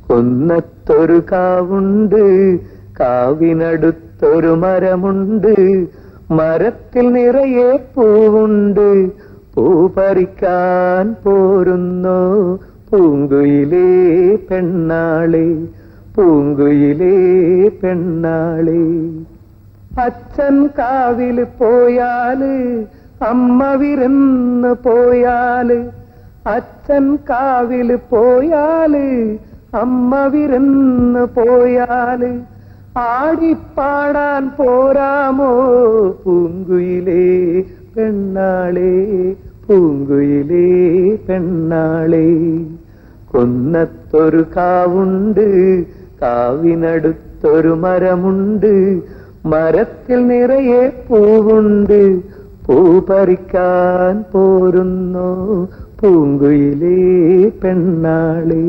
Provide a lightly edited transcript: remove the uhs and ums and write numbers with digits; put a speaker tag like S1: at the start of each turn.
S1: കൊന്നത്തൊരു കാവുണ്ട്, കാവിനടുത്തൊരു മരമുണ്ട്, മരത്തിൽ നിറയെ പൂവുണ്ട്. പൂ പറിക്കാൻ പോരുന്നോ പൂങ്കുയിലേ പെണ്ണാളെ, പൂങ്കുയിലേ പെണ്ണാളെ. അച്ഛൻ കാവില് പോയാല് അമ്മ വിരുന്ന് പോയാല്, അച്ഛൻ കാവില് പോയാല് അമ്മ വിരുന്ന് പോയാല്, ആടിപ്പാടാൻ പോരാമോ പൂങ്കുയിലേ പെണ്ണാളെ, പൂങ്കുയിലേ പെണ്ണാളെ. കൊന്നത്തൊരു കാവുണ്ട്, കാവിനടുത്തൊരു മരമുണ്ട്, മരത്തിൽ നിറയെ പൂവുണ്ട്. പൂ പറിക്കാൻ പോരുന്നോ പൂങ്കുയിലേ പെണ്ണാളെ,